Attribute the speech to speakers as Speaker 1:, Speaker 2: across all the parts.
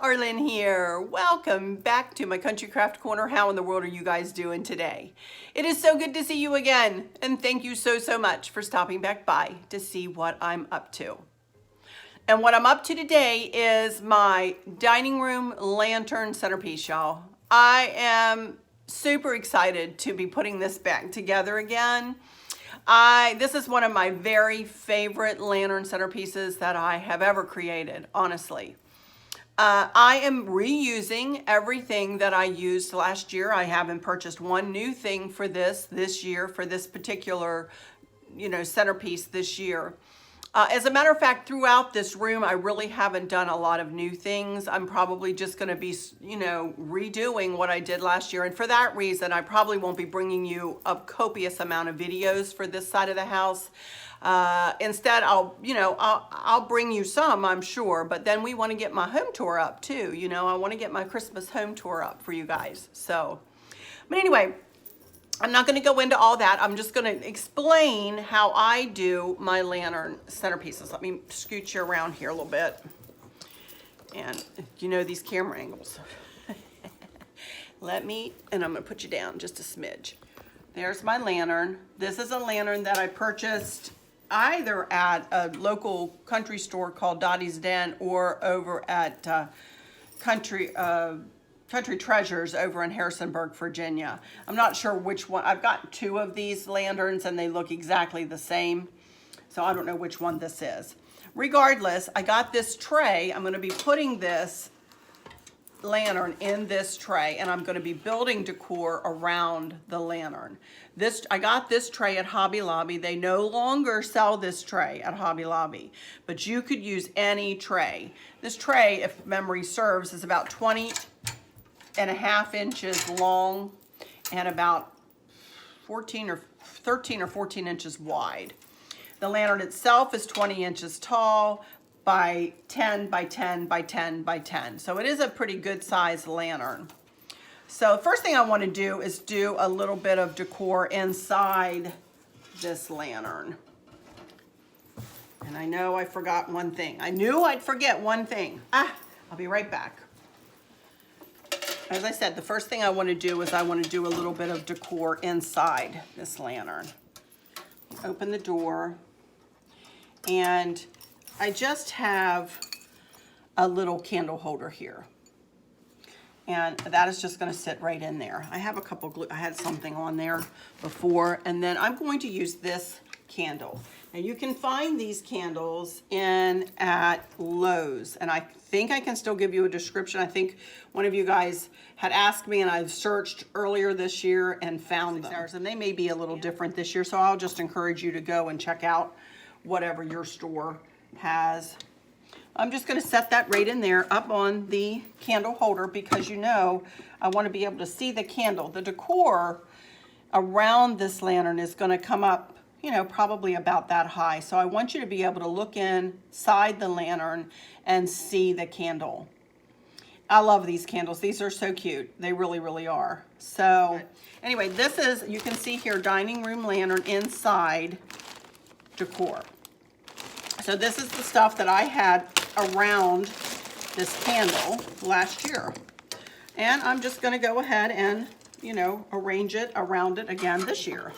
Speaker 1: Arlene here. Welcome back to my Country Craft Corner. How in the world are you guys doing today? It is so good to see you again, and thank you so much for stopping back by to see what I'm up to. And what I'm up to today is my dining room lantern centerpiece, y'all. I am super excited to be putting this back together again. This is one of my very favorite lantern centerpieces that I have ever created, honestly. I am reusing everything that I used last year. I haven't purchased one new thing for this year, for this particular, centerpiece this year. As a matter of fact, throughout this room, I really haven't done a lot of new things. I'm probably just going to be, redoing what I did last year. And for that reason, I probably won't be bringing you a copious amount of videos for this side of the house. Instead, I'll bring you some, I'm sure, but then we want to get my home tour up too. I want to get my Christmas home tour up for you guys. So, but anyway, I'm not going to go into all that. I'm just going to explain how I do my lantern centerpieces. Let me scoot you around here a little bit. And these camera angles. And I'm going to put you down just a smidge. There's my lantern. This is a lantern that I purchased either at a local country store called Dottie's Den or over at Country Treasures over in Harrisonburg, Virginia. I'm not sure which one. I've got two of these lanterns and they look exactly the same. So I don't know which one this is. Regardless, I got this tray. I'm going to be putting this lantern in this tray, and I'm going to be building decor around the lantern. I got this tray at Hobby Lobby. They no longer sell this tray at Hobby Lobby, but you could use any tray. This tray, if memory serves, is about 20.5 inches long and about 13 or 14 inches wide. The lantern itself is 20 inches tall by 10 by 10 by 10 by 10. So it is a pretty good sized lantern. So first thing I want to do is do a little bit of decor inside this lantern. And I know I forgot one thing. I knew I'd forget one thing. I'll be right back. As I said, the first thing I want to do is I want to do a little bit of decor inside this lantern. Open the door, and I just have a little candle holder here. And that is just going to sit right in there. I have a couple glue. I had something on there before, and then I'm going to use this candle. Now you can find these candles at Lowe's, and I think I can still give you a description. I think one of you guys had asked me, and I've searched earlier this year and found them. And they may be a little different this year, so I'll just encourage you to go and check out whatever your store has. I'm just going to set that right in there up on the candle holder because I want to be able to see the candle. The decor around this lantern is going to come up probably about that high. So I want you to be able to look inside the lantern and see the candle. I love these candles. These are so cute. They really are. So anyway, this is, you can see here, dining room lantern inside decor. So this is the stuff that I had around this candle last year. And I'm just going to go ahead and, arrange it around it again this year.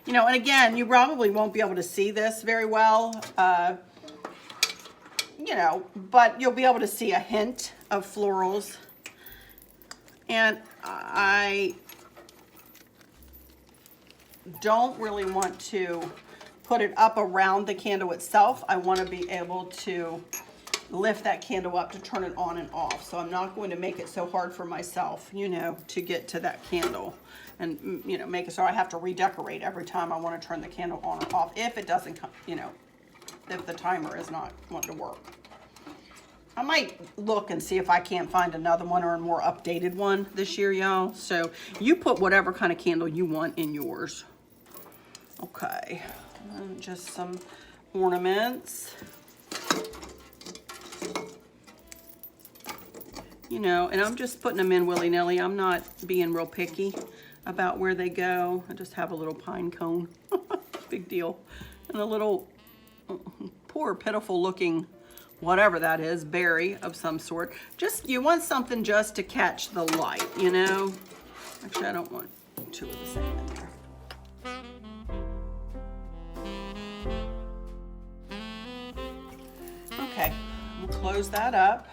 Speaker 1: And again, you probably won't be able to see this very well, but you'll be able to see a hint of florals. And I don't really want to put it up around the candle itself. I want to be able to lift that candle up to turn it on and off. So I'm not going to make it so hard for myself, to get to that candle and, make it so I have to redecorate every time I want to turn the candle on or off if it doesn't come, if the timer is not wanting to work. I might look and see if I can't find another one or a more updated one this year, y'all. So you put whatever kind of candle you want in yours. Okay, and just some ornaments. And I'm just putting them in willy-nilly. I'm not being real picky about where they go. I just have a little pine cone. Big deal. And a little poor, pitiful looking whatever that is, berry of some sort. Just, you want something just to catch the light, you know? Actually, I don't want two of the same in there. Okay, we'll close that up.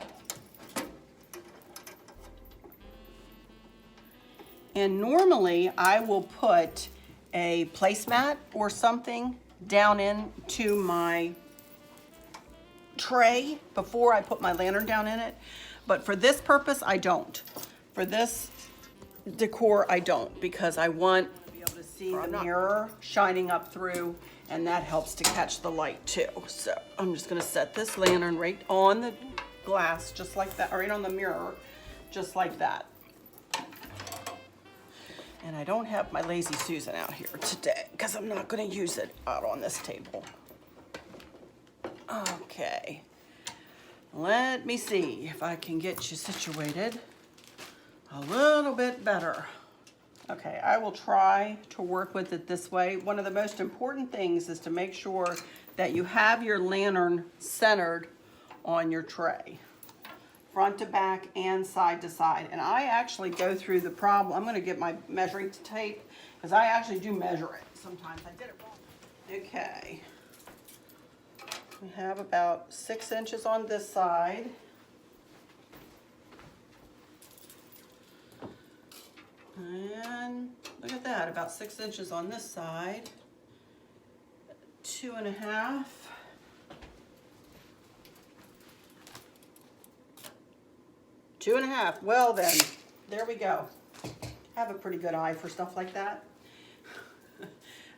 Speaker 1: And normally I will put a placemat or something down into my tray before I put my lantern down in it. But for this purpose, I don't. For this decor, I don't, because I want to be able to see the mirror shining up through, and that helps to catch the light too. So I'm just gonna set this lantern right on the glass, just like that, or right on the mirror, just like that. And I don't have my Lazy Susan out here today because I'm not going to use it out on this table. Okay. Let me see if I can get you situated a little bit better. Okay, I will try to work with it this way. One of the most important things is to make sure that you have your lantern centered on your tray, front to back and side to side. And I actually go through the problem. I'm gonna get my measuring tape because I actually do measure it. Sometimes I did it wrong. Okay. We have about 6 inches on this side. And look at that, about 6 inches on this side. 2.5. Two and a half. Well then, there we go. Have a pretty good eye for stuff like that.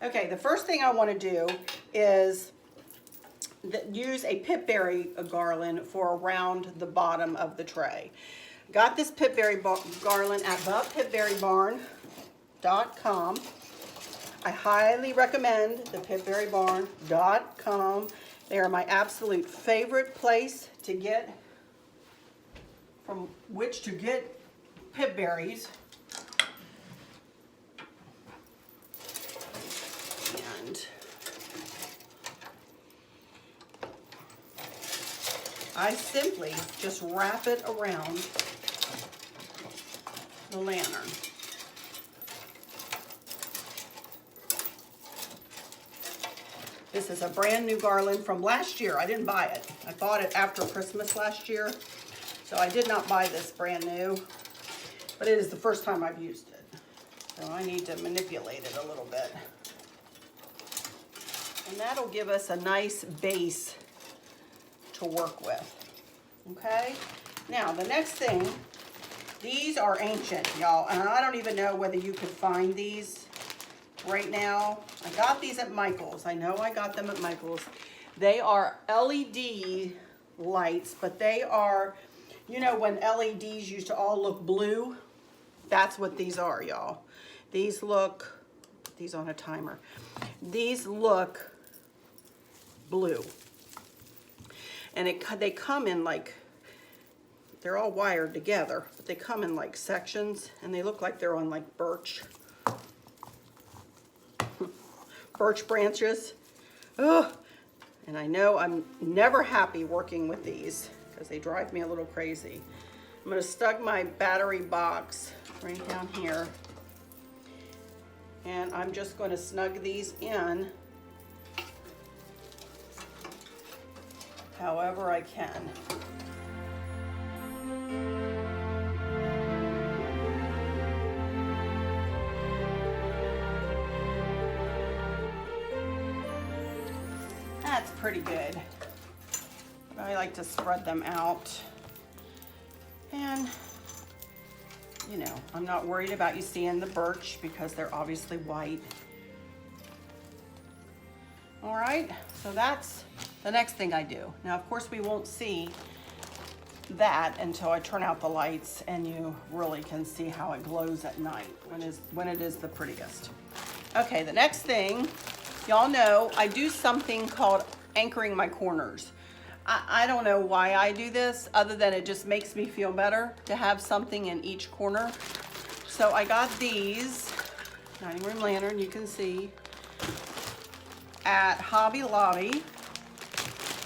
Speaker 1: Okay, the first thing I want to do is use a pipberry garland for around the bottom of the tray. Got this pipberry garland at thepipberrybarn.com. I highly recommend the pipberrybarn.com. They are my absolute favorite place to get, from which to get pipberries. And I simply just wrap it around the lantern. This is a brand new garland from last year. I didn't buy it. I bought it after Christmas last year. So I did not buy this brand new, but it is the first time I've used it. So I need to manipulate it a little bit. And that'll give us a nice base to work with. Okay? Now, the next thing, these are ancient, y'all, and I don't even know whether you can find these right now. I got these at Michael's. I know I got them at Michael's. They are LED lights, but they are, you know, when LEDs used to all look blue, that's what these are, y'all. These look, put these on a timer. These look blue. And they come in like, they're all wired together, but they come in like sections, and they look like they're on like birch branches. Ugh. And I know I'm never happy working with these because they drive me a little crazy. I'm going to snug my battery box right down here, and I'm just going to snug these in however I can. That's pretty good. I like to spread them out. And, you know, I'm not worried about you seeing the birch because they're obviously white. All right, so that's the next thing I do. Now, of course, we won't see that until I turn out the lights and you really can see how it glows at night when it is the prettiest. Okay, the next thing, y'all know I do something called anchoring my corners. I don't know why I do this other than it just makes me feel better to have something in each corner. So I got these dining room lantern, you can see, at Hobby Lobby.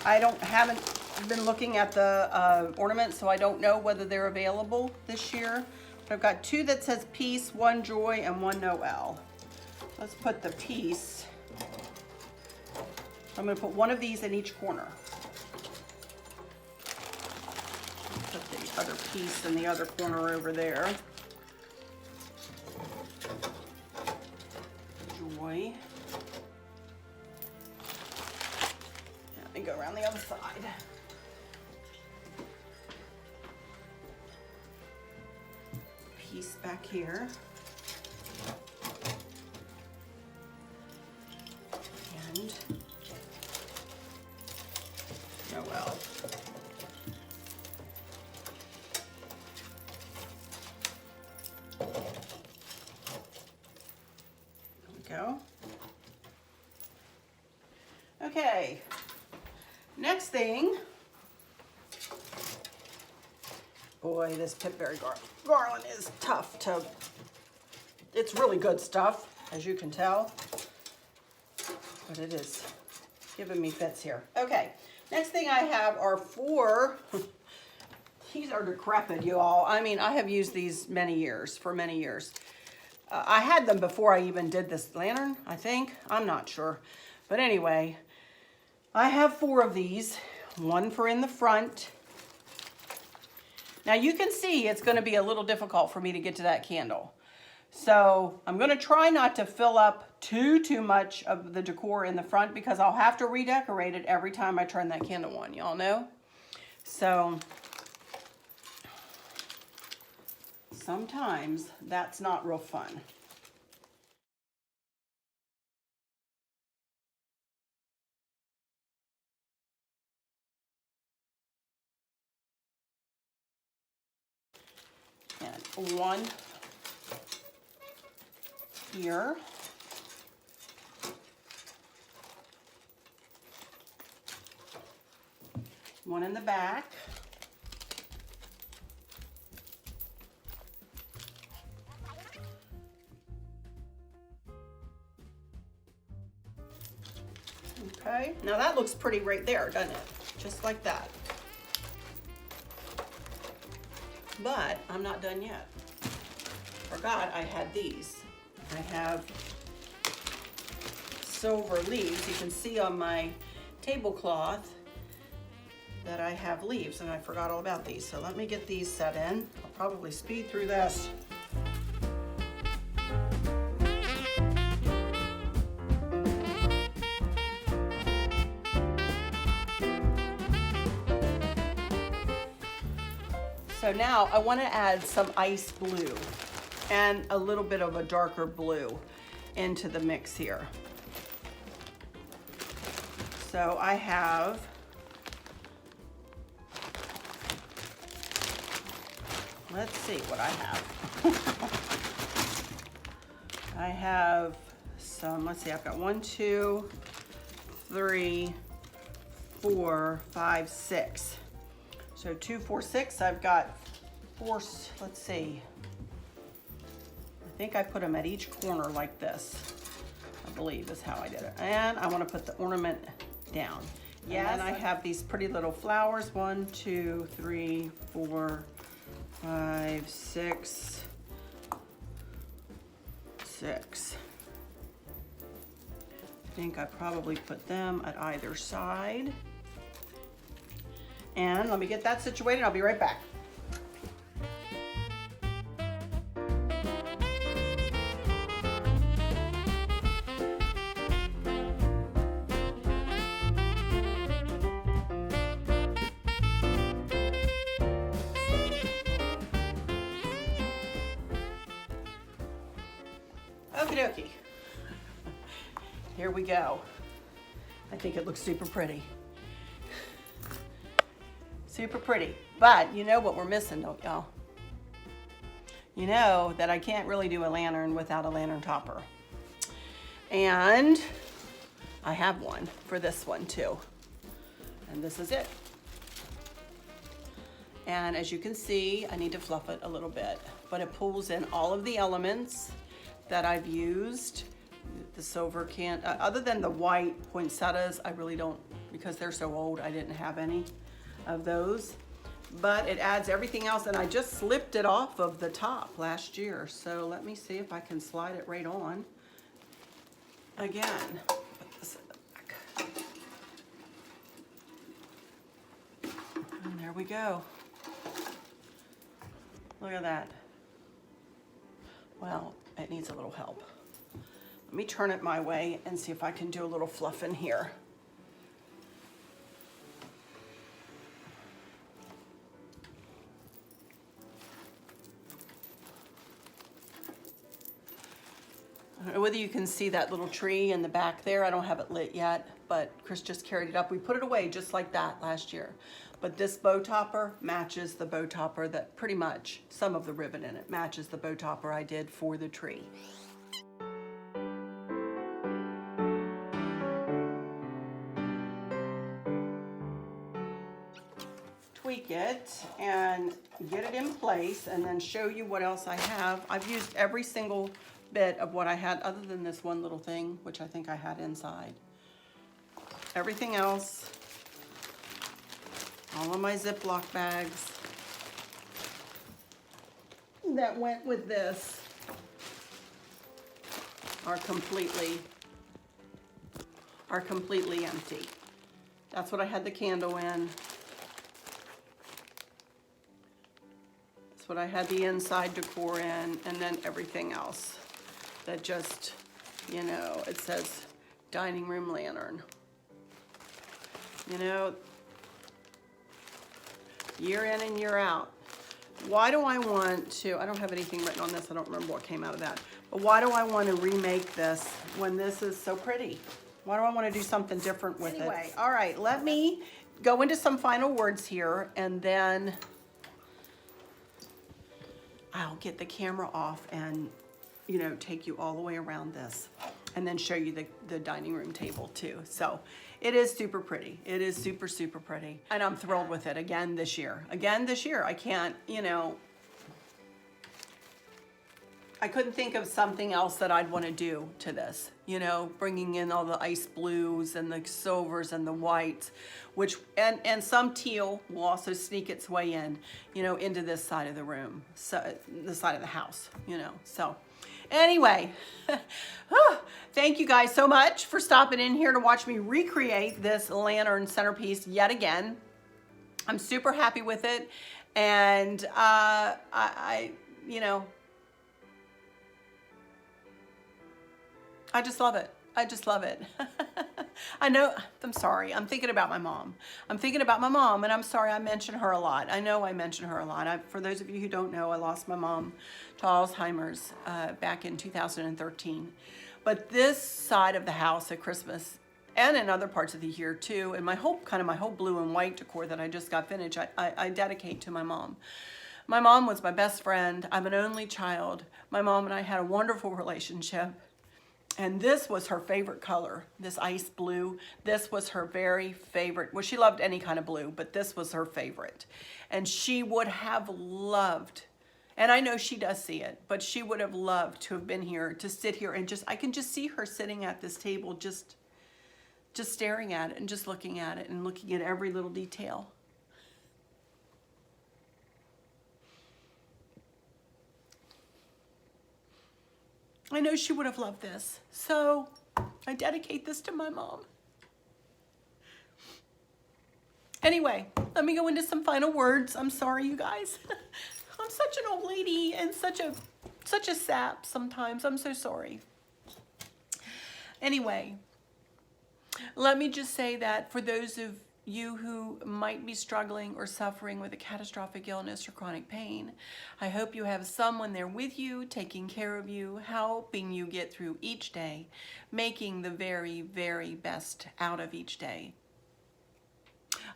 Speaker 1: I haven't I've been looking at the ornaments, so I don't know whether they're available this year. But I've got 2 that says Peace, 1 Joy, and 1 Noel. Let's put the Peace. I'm gonna put 1 of these in each corner. Put the other Peace in the other corner over there. Joy. Let me go around the other side. Peace back here. And Noel. There we go. Okay. Next thing. Boy, this Pitberry garland is tough to, it's really good stuff, as you can tell, but it is giving me fits here. Okay, next thing I have are 4, these are decrepit, you all. I mean, I have used these for many years. I had them before I even did this lantern, I think. I'm not sure. But anyway, I have 4 of these, 1 for in the front. Now you can see it's going to be a little difficult for me to get to that candle. So I'm going to try not to fill up too much of the decor in the front because I'll have to redecorate it every time I turn that candle on, y'all know? So sometimes that's not real fun. And 1 here. One in the back. Okay, now that looks pretty right there, doesn't it? Just like that. But I'm not done yet. Forgot I had these. I have silver leaves. You can see on my tablecloth that I have leaves, and I forgot all about these. So let me get these set in. I'll probably speed through this. So now I want to add some ice blue and a little bit of a darker blue into the mix here. So I have let's see what I have. I have some, let's see, I've got 1, 2, 3, 4, 5, 6. So 2, 4, 6, I've got 4, let's see. I think I put them at each corner like this, I believe is how I did it. And I want to put the ornament down. Yeah, and I have these pretty little flowers. 1, 2, 3, 4, 5, 6, 6. I think I probably put them at either side. And let me get that situated. I'll be right back. Okie dokie. Here we go. I think it looks super pretty. Super pretty. But you know what we're missing, don't y'all? You know that I can't really do a lantern without a lantern topper. And I have one for this one too. And this is it. And as you can see, I need to fluff it a little bit, but it pulls in all of the elements that I've used. The silver other than the white poinsettias, I really don't, because they're so old, I didn't have any. of those, but it adds everything else, and I just slipped it off of the top last year. So let me see if I can slide it right on again. Put this in the back. And there we go. Look at that. Well, it needs a little help. Let me turn it my way and see if I can do a little fluff in here. I don't know whether you can see that little tree in the back there. I don't have it lit yet, but Chris just carried it up. We put it away just like that last year. But this bow topper matches the bow topper that pretty much, some of the ribbon in it matches the bow topper I did for the tree. Tweak it and get it in place and then show you what else I have. I've used every single bit of what I had other than this one little thing, which I think I had inside. Everything else, all of my Ziploc bags that went with this are completely empty. That's what I had the candle in. That's what I had the inside decor in, and then everything else that just, you know, it says dining room lantern. You know, year in and year out. Why do I want to, I don't have anything written on this, I don't remember what came out of that, but why do I want to remake this when this is so pretty? Why do I want to do something different with it? Anyway, all right, let me go into some final words here, and then I'll get the camera off and, you know, take you all the way around this and then show you the dining room table too. So it is super pretty. It is super, super pretty. And I'm thrilled with it again this year. Again this year. I can't, you know, I couldn't think of something else that I'd want to do to this, you know, bringing in all the ice blues and the silvers and the whites, which, and some teal will also sneak its way in, you know, into this side of the room, so the side of the house, you know. So anyway, thank you guys so much for stopping in here to watch me recreate this lantern centerpiece yet again. I'm super happy with it, and I you know, I just love it. I just love it. I know, I'm sorry. I'm thinking about my mom. I'm thinking about my mom, and I'm sorry I mention her a lot. I know I mention her a lot. For those of you who don't know, I lost my mom to Alzheimer's back in 2013. But this side of the house at Christmas, and in other parts of the year too, and my whole blue and white decor that I just got finished, I dedicate to my mom. My mom was my best friend. I'm an only child. My mom and I had a wonderful relationship. And this was her favorite color, this ice blue. This was her very favorite. Well, she loved any kind of blue, but this was her favorite. And she would have loved, and I know she does see it, but she would have loved to have been here, to sit here and just, I can just see her sitting at this table, just staring at it and just looking at it and looking at every little detail. I know she would have loved this. So I dedicate this to my mom. Anyway, let me go into some final words. I'm sorry, you guys. I'm such an old lady and such a sap sometimes. I'm so sorry. Anyway, let me just say that for those of you who might be struggling or suffering with a catastrophic illness or chronic pain, I hope you have someone there with you, taking care of you, helping you get through each day, making the very, very best out of each day.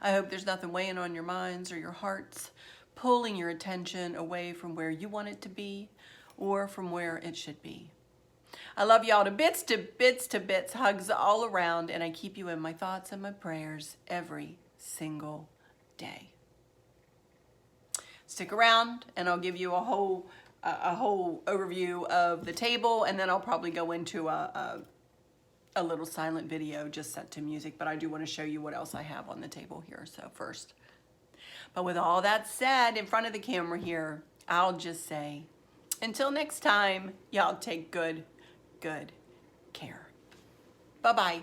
Speaker 1: I hope there's nothing weighing on your minds or your hearts, pulling your attention away from where you want it to be or from where it should be. I love y'all to bits, to bits, to bits, hugs all around, and I keep you in my thoughts and my prayers every single day. Stick around, and I'll give you a whole overview of the table, and then I'll probably go into a little silent video just set to music, but I do want to show you what else I have on the table here. So first, But with all that said in front of the camera here, I'll just say, until next time, y'all take good care. Bye-bye.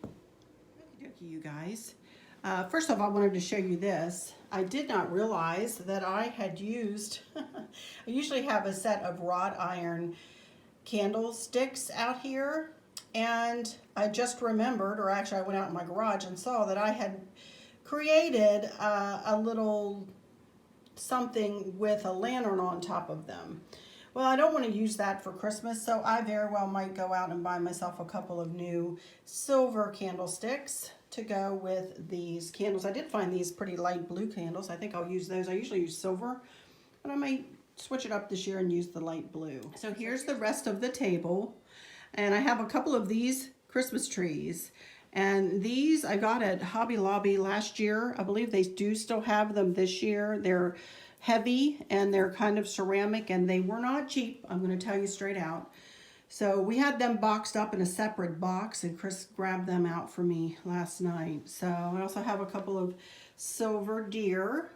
Speaker 1: Okey-dokey, you guys. First off, I wanted to show you this. I did not realize that I had used, I usually have a set of wrought iron candlesticks out here, and I just remembered, or actually I went out in my garage and saw that I had created a little something with a lantern on top of them. Well, I don't want to use that for Christmas, so I very well might go out and buy myself a couple of new silver candlesticks to go with these candles. I did find these pretty light blue candles. I think I'll use those. I usually use silver, but I might switch it up this year and use the light blue. So here's the rest of the table, and I have a couple of these Christmas trees. And these I got at Hobby Lobby last year. I believe they do still have them this year. They're heavy and they're kind of ceramic, and they were not cheap. I'm going to tell you straight out. So we had them boxed up in a separate box, and Chris grabbed them out for me last night. So I also have a couple of silver deer.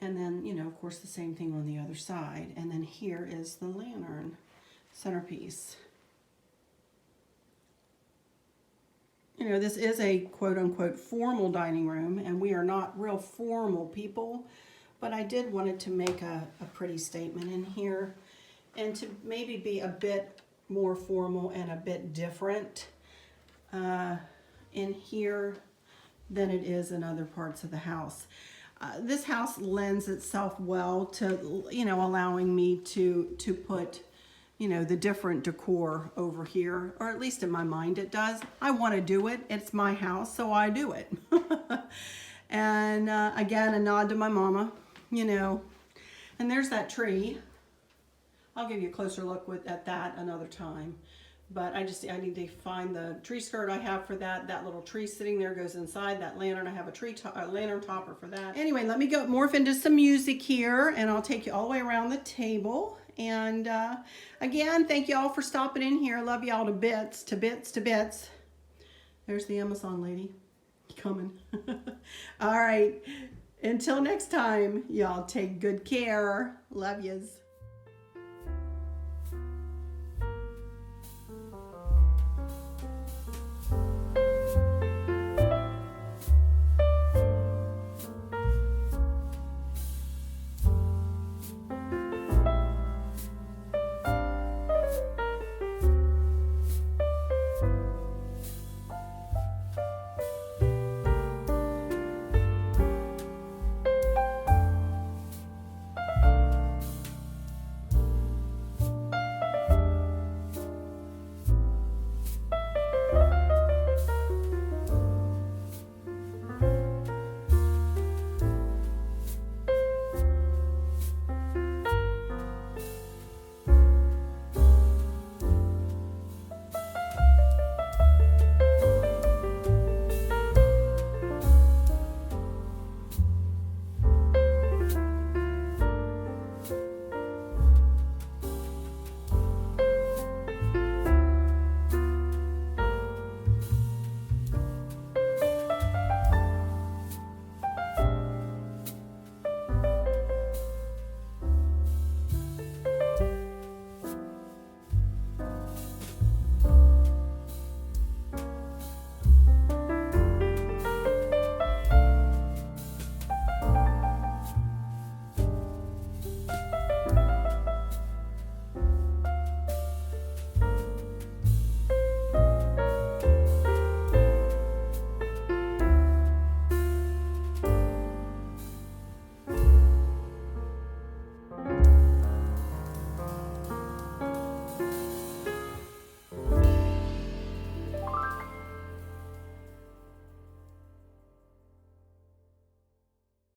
Speaker 1: And then, you know, of course, the same thing on the other side. And then here is the lantern centerpiece. You know, this is a quote-unquote formal dining room, and we are not real formal people, but I did want it to make a pretty statement in here and to maybe be a bit more formal and a bit different in here than it is in other parts of the house. This house lends itself well to, you know, allowing me to put, you know, the different decor over here, or at least in my mind it does. I want to do it. It's my house, so I do it. And again, a nod to my mama, you know. And there's that tree. I'll give you a closer look at that another time. But I need to find the tree skirt I have for that. That little tree sitting there goes inside that lantern. I have a lantern topper for that. Anyway, let me go morph into some music here, and I'll take you all the way around the table. And again, thank you all for stopping in here. Love you all to bits, to bits, to bits. There's the Amazon lady coming. All right. Until next time, y'all take good care. Love yous.